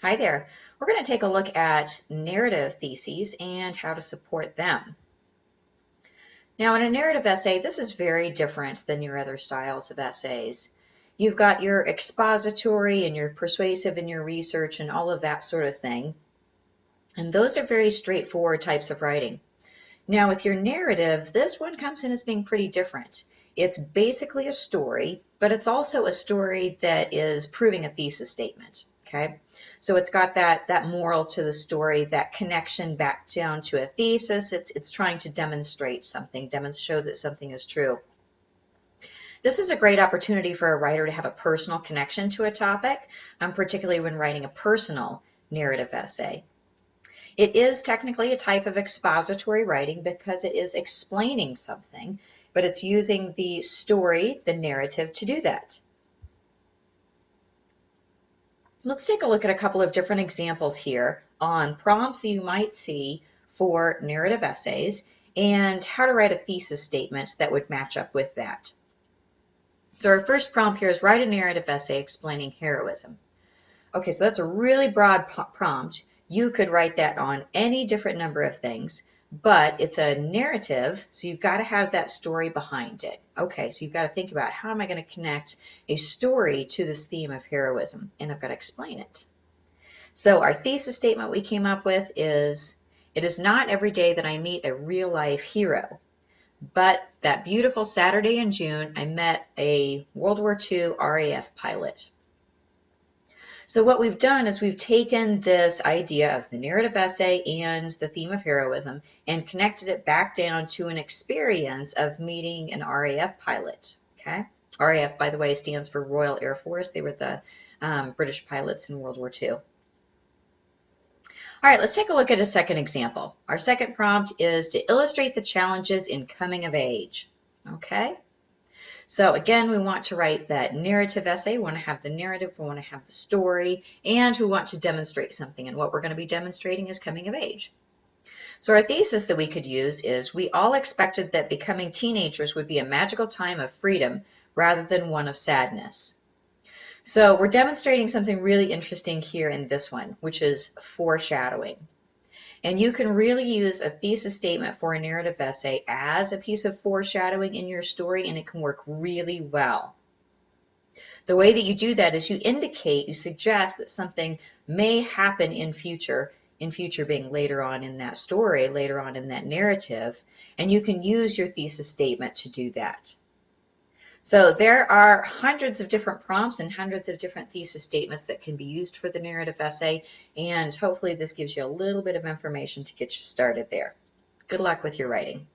Hi there. We're going to take a look at narrative theses and how to support them. Now, in a narrative essay, this is very different than your other styles of essays. You've got your expository and your persuasive in your research and all of that sort of thing. And those are very straightforward types of writing. Now, with your narrative, this one comes in as being pretty different. It's basically a story, but it's also a story that is proving a thesis statement. Okay, so it's got that moral to the story, that connection back down to a thesis. It's trying to demonstrate something, show that something is true. This is a great opportunity for a writer to have a personal connection to a topic, particularly when writing a personal narrative essay. It is technically a type of expository writing because it is explaining something, but it's using the story, the narrative, to do that. Let's take a look at a couple of different examples here on prompts that you might see for narrative essays and how to write a thesis statement that would match up with that. So our first prompt here is write a narrative essay explaining heroism. Okay, so that's a really broad prompt. You could write that on any different number of things, but it's a narrative, so you've got to have that story behind it. Okay, so you've got to think about how am I going to connect a story to this theme of heroism, and I've got to explain it. So our thesis statement we came up with is, it is not every day that I meet a real-life hero, but that beautiful Saturday in June, I met a World War II RAF pilot. So what we've done is we've taken this idea of the narrative essay and the theme of heroism and connected it back down to an experience of meeting an RAF pilot. Okay, RAF, by the way, stands for Royal Air Force. They were the British pilots in World War II. All right, let's take a look at a second example. Our second prompt is to illustrate the challenges in coming of age. Okay. So again, we want to write that narrative essay. We want to have the narrative, we want to have the story, and we want to demonstrate something. And what we're going to be demonstrating is coming of age. So our thesis that we could use is, we all expected that becoming teenagers would be a magical time of freedom rather than one of sadness. So we're demonstrating something really interesting here in this one, which is foreshadowing. And you can really use a thesis statement for a narrative essay as a piece of foreshadowing in your story, and it can work really well. The way that you do that is you suggest that something may happen in future being later on in that story, later on in that narrative, and you can use your thesis statement to do that. So there are hundreds of different prompts and hundreds of different thesis statements that can be used for the narrative essay, and hopefully this gives you a little bit of information to get you started there. Good luck with your writing.